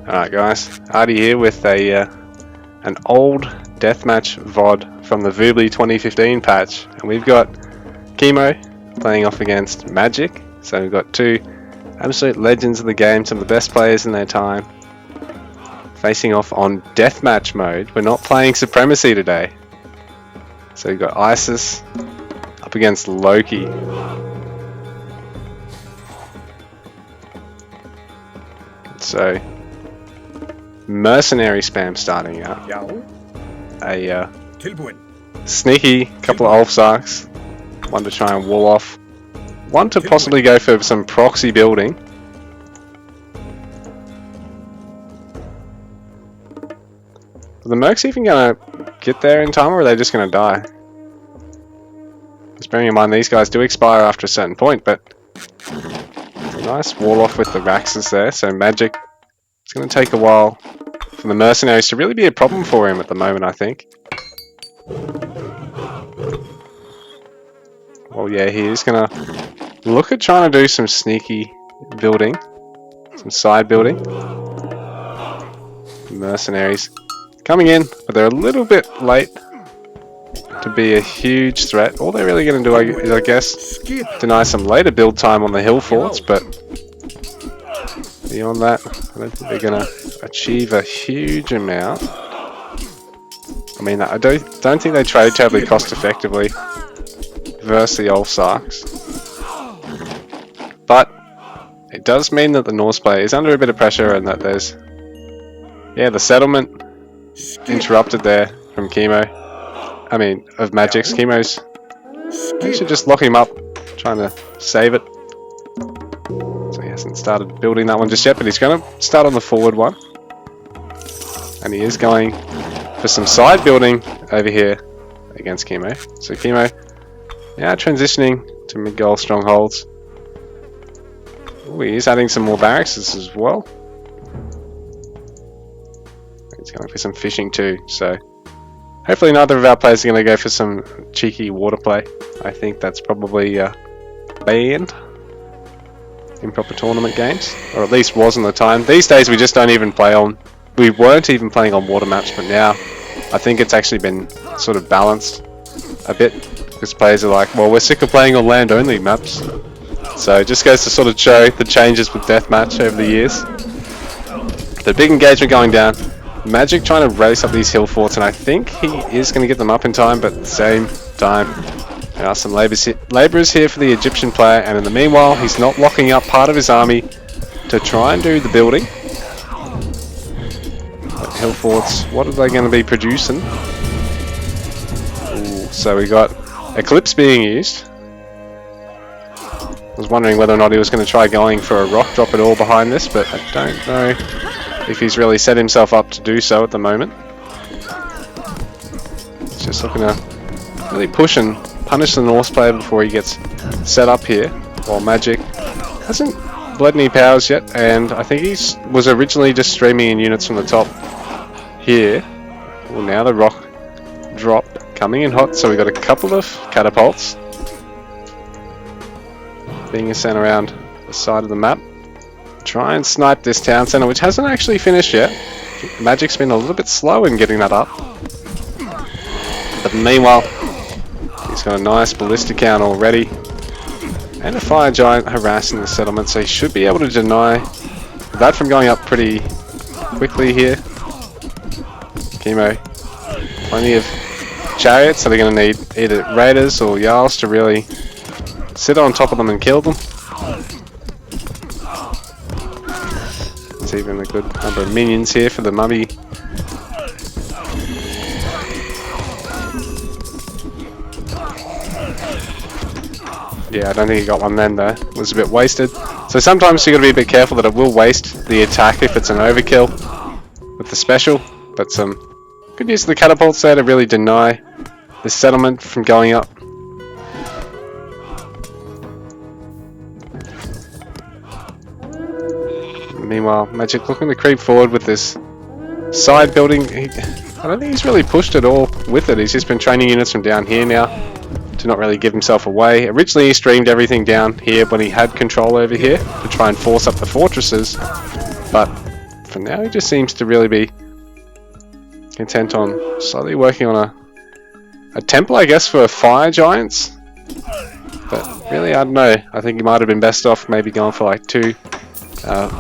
Alright guys, Artie here with an old Deathmatch VOD from the Voobly 2015 patch, and we've got Kimo playing off against Magic. So we've got two absolute legends of the game, some of the best players in their time, facing off on Deathmatch mode. We're not playing Supremacy today. So we've got Isis up against Loki. So mercenary spam starting out. A sneaky couple of Ulfsarks. One to try and wall off. One to possibly go for some proxy building. Are the Mercs even going to get there in time, or are they just going to die? Just bearing in mind these guys do expire after a certain point, but it's a nice wall off with the Raxes there. So Magic, it's going to take a while for the mercenaries to really be a problem for him at the moment, I think. Well, yeah, he is going to look at trying to do some sneaky building, some side building. Mercenaries coming in, but they're a little bit late to be a huge threat. All they're really going to do is, I guess, deny some later build time on the hill forts, but beyond that, I don't think they're going to achieve a huge amount. I mean, I don't think they trade terribly cost effectively versus the Ulfsarks, but it does mean that the Norse player is under a bit of pressure, and that there's, yeah, the settlement interrupted there from Kimo. I mean, of Magic's. Kimo's, I should just lock him up, trying to save it. So he hasn't started building that one just yet, but he's going to start on the forward one. And he is going for some side building over here against Kimo. So Kimo now transitioning to mid-goal strongholds. Ooh, he is adding some more barracks as well. He's going for some fishing too, so hopefully neither of our players are going to go for some cheeky water play. I think that's probably banned in proper tournament games, or at least was in the time. These days we just don't even play on, we weren't even playing on water maps, but now I think it's actually been sort of balanced a bit, because players are like, well, we're sick of playing on land only maps. So it just goes to sort of show the changes with Deathmatch over the years. The big engagement going down. Magic trying to race up these hill forts, and I think he is going to get them up in time, but at the same time there are some labourers here for the Egyptian player, and in the meanwhile he's not locking up part of his army to try and do the building. But hill forts, what are they going to be producing? Ooh, so we got Eclipse being used. I was wondering whether or not he was going to try going for a rock drop at all behind this, but I don't know if he's really set himself up to do so at the moment. He's just looking to really push and punish the Norse player before he gets set up here, while Magic hasn't bled any powers yet, and I think he was originally just streaming in units from the top here. Well, now the rock drop coming in hot, so we got a couple of catapults being sent around the side of the map. Try and snipe this town center, which hasn't actually finished yet. Magic's been a little bit slow in getting that up. But meanwhile, he's got a nice ballistic count already. And a fire giant harassing the settlement, so he should be able to deny that from going up pretty quickly here. Kimo, plenty of chariots, so they're going to need either raiders or Jarls to really sit on top of them and kill them. Even a good number of minions here for the mummy. Yeah, I don't think he got one then though. It was a bit wasted. So sometimes you got to be a bit careful that it will waste the attack if it's an overkill with the special. But some good use of the catapults there to really deny the settlement from going up. Meanwhile, Magic looking to creep forward with this side building. I don't think he's really pushed at all with it. He's just been training units from down here now to not really give himself away. Originally he streamed everything down here when he had control over here to try and force up the fortresses, but For now, he just seems to really be content on slowly working on a temple, I guess, for fire giants. But really, I don't know. I think he might have been best off maybe going for like 2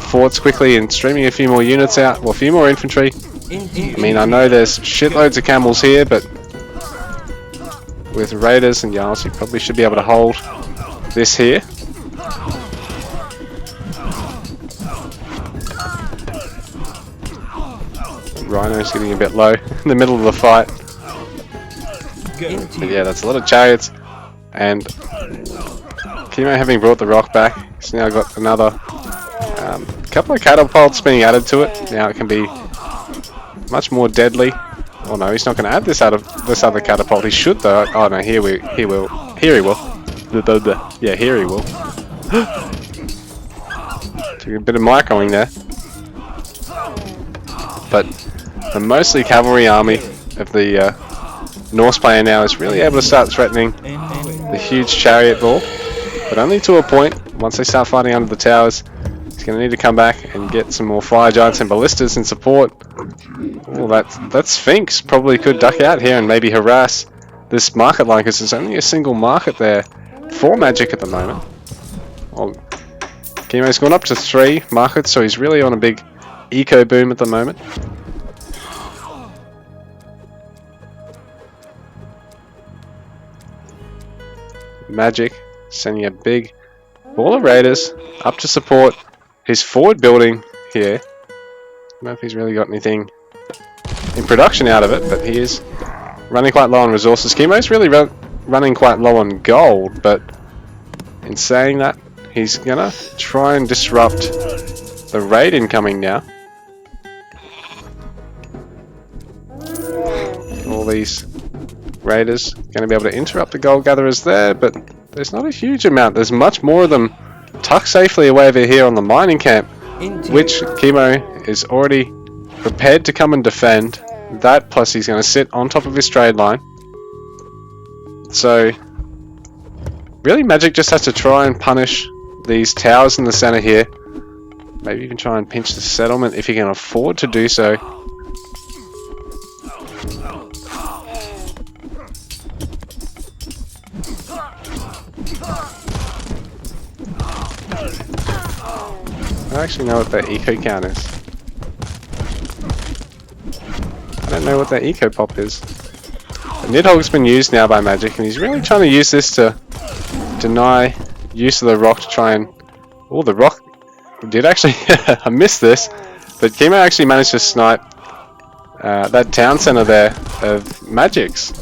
forts quickly and streaming a few more units out, or a few more infantry. I mean, I know there's shitloads of camels here, but with raiders and Jarls, you probably should be able to hold this here. Rhino's getting a bit low in the middle of the fight. But yeah, that's a lot of chariots. And Kimo, having brought the rock back, he's now got another couple of catapults being added to it. Now it can be much more deadly. Oh no, he's not going to add this other catapult. He should though. Oh no, here he will. Yeah, here he will. Took a bit of microing there. But the mostly cavalry army of the Norse player now is really able to start threatening the huge chariot ball, but only to a point. Once they start fighting under the towers, he's going to need to come back and get some more fire giants and ballistas in support. Oh, that Sphinx probably could duck out here and maybe harass this market line, because there's only a single market there for magic at the moment. Well, Kimo's gone up to 3 markets, so he's really on a big eco boom at the moment. Magic sending a big ball of raiders up to support his forward building here. I don't know if he's really got anything in production out of it, but he is running quite low on resources. Kimo's really running quite low on gold, but in saying that, he's gonna try and disrupt the raid incoming now. All these raiders going to be able to interrupt the gold gatherers there, but there's not a huge amount. There's much more of them tucked safely away over here on the mining camp, which Kimo is already prepared to come and defend. That plus he's going to sit on top of his trade line. So really, Magic just has to try and punish these towers in the center here. Maybe even try and pinch the settlement if he can afford to do so. I don't actually know what their eco count is. I don't know what their eco pop is. The Nidhogg's been used now by Magic, and he's really trying to use this to deny use of the rock to try and... Oh, the rock did actually... I missed this, but Kimo actually managed to snipe that town center there of Magic's.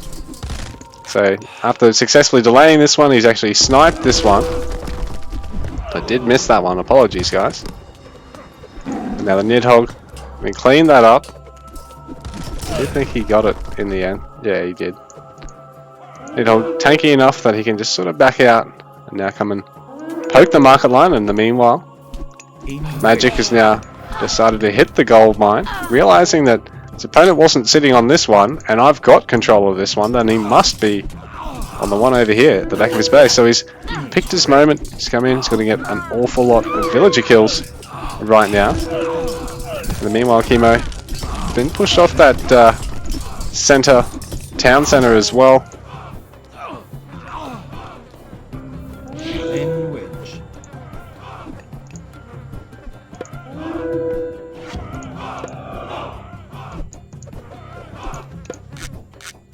So after successfully delaying this one, he's actually sniped this one. I did miss that one, apologies guys. And now the Nidhogg, we cleaned that up. I did think he got it in the end. Yeah, he did. Nidhogg tanky enough that he can just sort of back out and now come and poke the market line. In the meanwhile, Magic has now decided to hit the gold mine, realizing that his opponent wasn't sitting on this one, and I've got control of this one, then he must be on the one over here at the back of his base. So he's picked his moment, he's come in, he's going to get an awful lot of villager kills right now. In the meanwhile, Kimo has been pushed off that town center as well.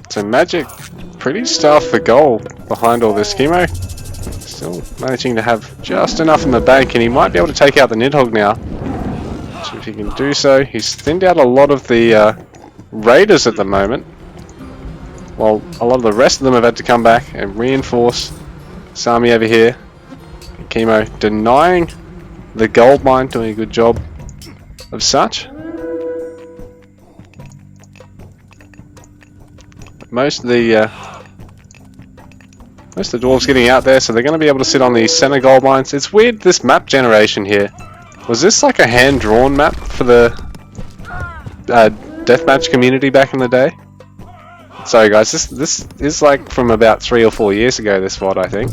So Magic pretty starved for gold behind all this. Kimo still managing to have just enough in the bank, and he might be able to take out the Nidhogg now. So if he can do so, he's thinned out a lot of the raiders at the moment, while a lot of the rest of them have had to come back and reinforce this army over here. And Kimo denying the gold mine, doing a good job of such. Most of the dwarves getting out there, so they're going to be able to sit on the center gold mines. It's weird, this map generation here. Was this like a hand-drawn map for the deathmatch community back in the day? Sorry guys, this is like from about 3 or 4 years ago, this VOD, I think.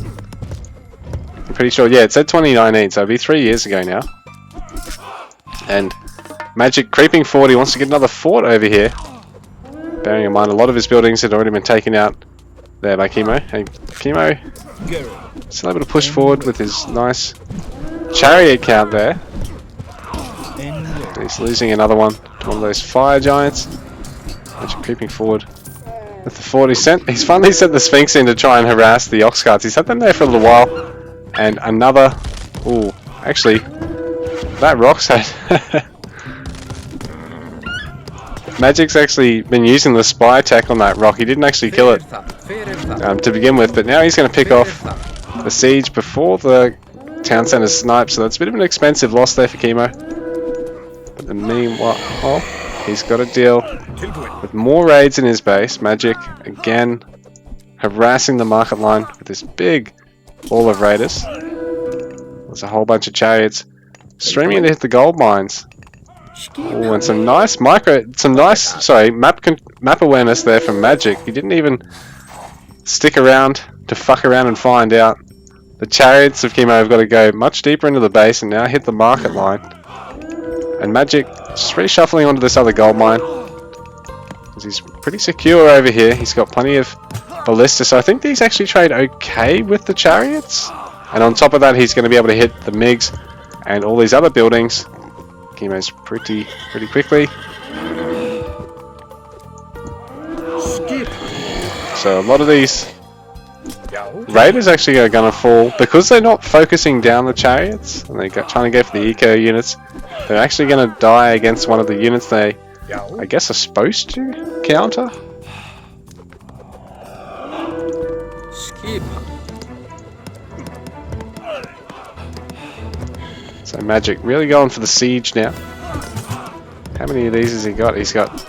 I'm pretty sure, yeah, it said 2019, so it'll be 3 years ago now. And Magic creeping forward. He wants to get another fort over here. Bearing in mind a lot of his buildings had already been taken out there by Kimo. And Kimo still able to push forward with his nice chariot count there. He's losing another one to one of those fire giants. Magic creeping forward with the fort. He's finally sent the Sphinx in to try and harass the ox carts. He's had them there for a little while. And another... Ooh, actually, that rock's had... Magic's actually been using the spy attack on that rock. He didn't actually kill it to begin with, but now he's going to pick off the siege before the town centre snipes, so that's a bit of an expensive loss there for Kimo. But the meanwhile, he's got to deal with more raids in his base. Magic, again, harassing the market line with this big ball of raiders. There's a whole bunch of chariots streaming in to hit the gold mines. Oh, and some nice map awareness there from Magic. He didn't even stick around to fuck around and find out. The chariots of Kimo have got to go much deeper into the base and now hit the market line. And Magic just reshuffling onto this other gold mine. He's pretty secure over here. He's got plenty of ballista, so I think these actually trade okay with the chariots. And on top of that, he's going to be able to hit the MiGs and all these other buildings. Kimo's pretty quickly. So a lot of these raiders actually are going to fall because they're not focusing down the chariots and they're trying to go for the eco units. They're actually going to die against one of the units they, I guess, are supposed to counter. So Magic really going for the siege now. How many of these has he got? He's got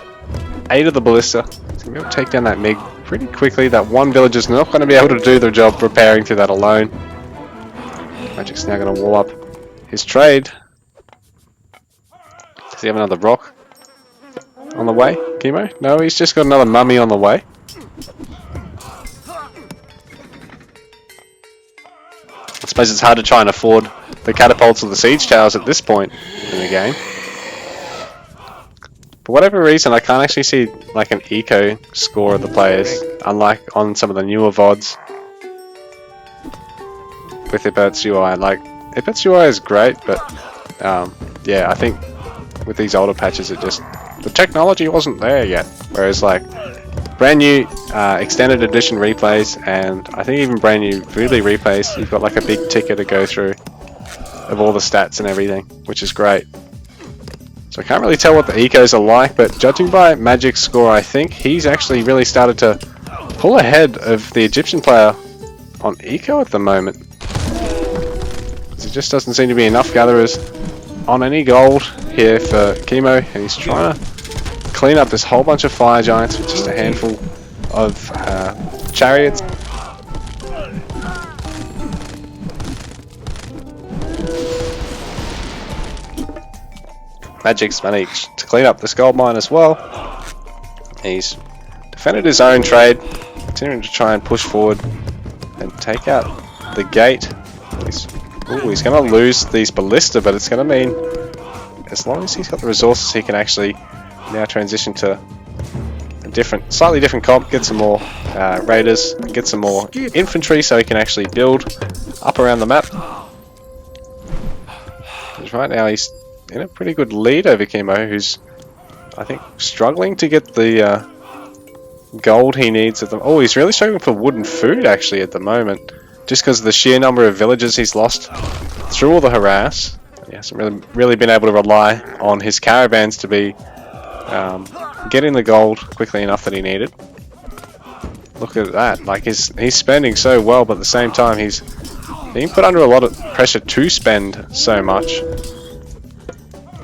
8 of the ballista. He's going to be able to take down that MiG pretty quickly. That one villager's not going to be able to do the job preparing to that alone. Magic's now going to wall up his trade. Does he have another rock on the way, Kimo? No, he's just got another mummy on the way. I suppose it's hard to try and afford the catapults or the siege towers at this point in the game. For whatever reason, I can't actually see like an eco score of the players, unlike on some of the newer VODs with Ipert's UI. Like, Ipert's UI is great, but yeah, I think with these older patches, the technology wasn't there yet. Whereas like brand new extended edition replays, and I think even brand new Voobly replays, you've got like a big ticker to go through of all the stats and everything, which is great. So I can't really tell what the ecos are like, but judging by Magic's score, I think he's actually really started to pull ahead of the Egyptian player on eco at the moment. There just doesn't seem to be enough gatherers on any gold here for Kimo, and he's trying to clean up this whole bunch of fire giants with just a handful of chariots. Magic's managed to clean up this gold mine as well. He's defended his own trade, continuing to try and push forward and take out the gate. He's going to lose these ballista, but it's going to mean as long as he's got the resources, he can actually now transition to a slightly different comp, get some more raiders, get some more infantry so he can actually build up around the map. Because right now he's in a pretty good lead over Kimo, who's, I think, struggling to get the gold he needs at the... Oh, he's really struggling for wood and food actually at the moment, just because of the sheer number of villages he's lost through all the harass. He hasn't really been able to rely on his caravans to be getting the gold quickly enough that he needed. Look at that, like he's spending so well, but at the same time he's being put under a lot of pressure to spend so much.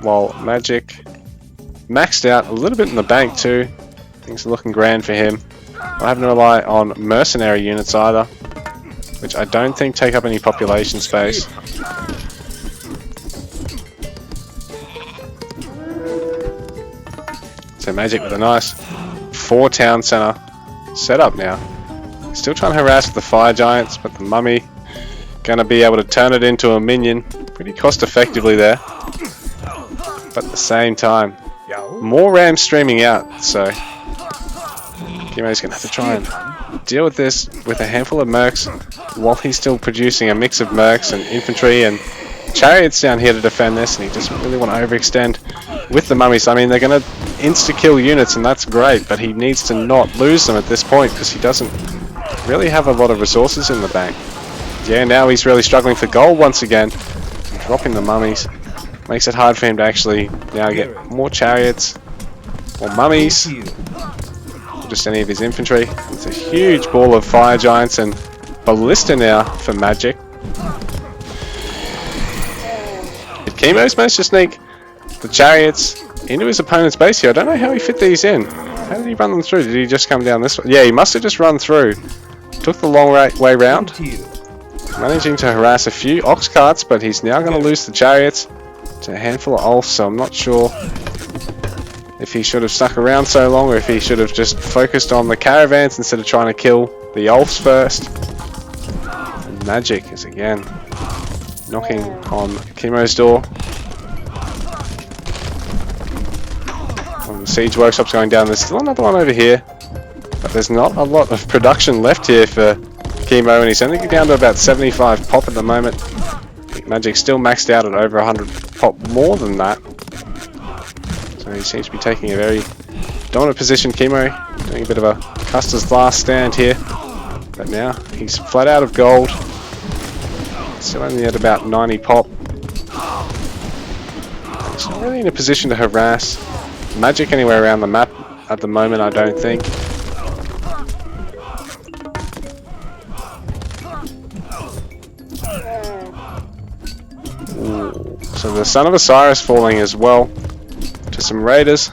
While Magic maxed out a little bit in the bank too. Things are looking grand for him. Not having to rely on mercenary units either, which I don't think take up any population space. So Magic with a nice 4-town center set up now. Still trying to harass the fire giants, but the mummy gonna be able to turn it into a minion pretty cost effectively there. But at the same time, more Rams streaming out, so Kimo's going to have to try and deal with this with a handful of mercs while he's still producing a mix of mercs and infantry and chariots down here to defend this, and he doesn't really want to overextend with the mummies. I mean, they're going to insta-kill units, and that's great, but he needs to not lose them at this point because he doesn't really have a lot of resources in the bank. Yeah, now he's really struggling for gold once again. Dropping the mummies makes it hard for him to actually now get more chariots or mummies, or just any of his infantry. It's a huge ball of fire giants and ballista now for Magic. But Kimo's managed to sneak the chariots into his opponent's base here. I don't know how he fit these in. How did he run them through? Did he just come down this way? Yeah, he must have just run through. Took the long way round. Managing to harass a few ox carts, but he's now going to lose the chariots to a handful of ulfs, so I'm not sure if he should have stuck around so long or if he should have just focused on the caravans instead of trying to kill the ulfs first. And Magic is again knocking on Kimo's door. The siege workshop's going down. There's still another one over here, but there's not a lot of production left here for Kimo, and he's only down to about 75 pop at the moment. Magic's still maxed out at over 100 pop more than that, so he seems to be taking a very dominant position. Kimo doing a bit of a Custer's last stand here, but now he's flat out of gold, still only at about 90 pop. He's not really in a position to harass Magic anywhere around the map at the moment, I don't think. Ooh. So the Son of Osiris falling as well to some raiders.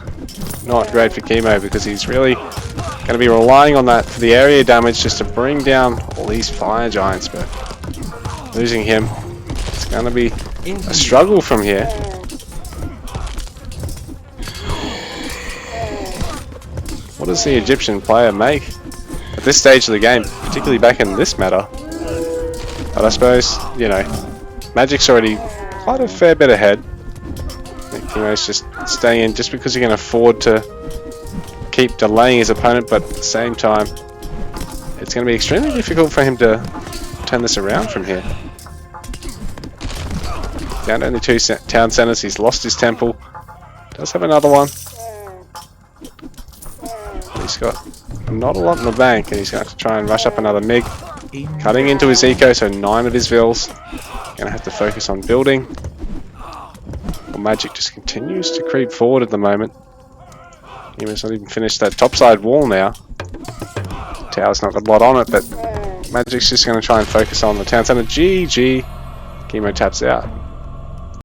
Not great for Kimo because he's really going to be relying on that for the area damage just to bring down all these fire giants, but losing him, it's going to be a struggle from here. What does the Egyptian player make at this stage of the game, particularly back in this meta? But I suppose, you know, Magic's already quite a fair bit ahead. I think Kimo's just staying in just because he can afford to keep delaying his opponent, but at the same time, it's going to be extremely difficult for him to turn this around from here. Down to only 2 town centers, he's lost his temple. Does have another one. He's got not a lot in the bank, and he's going to have to try and rush up another MiG. Cutting into his eco, so 9 of his vills. Going to have to focus on building. Well, Magic just continues to creep forward at the moment. He must not even finish that topside wall now. Tower's not got a lot on it, but Magic's just going to try and focus on the town center. GG. Kimo taps out.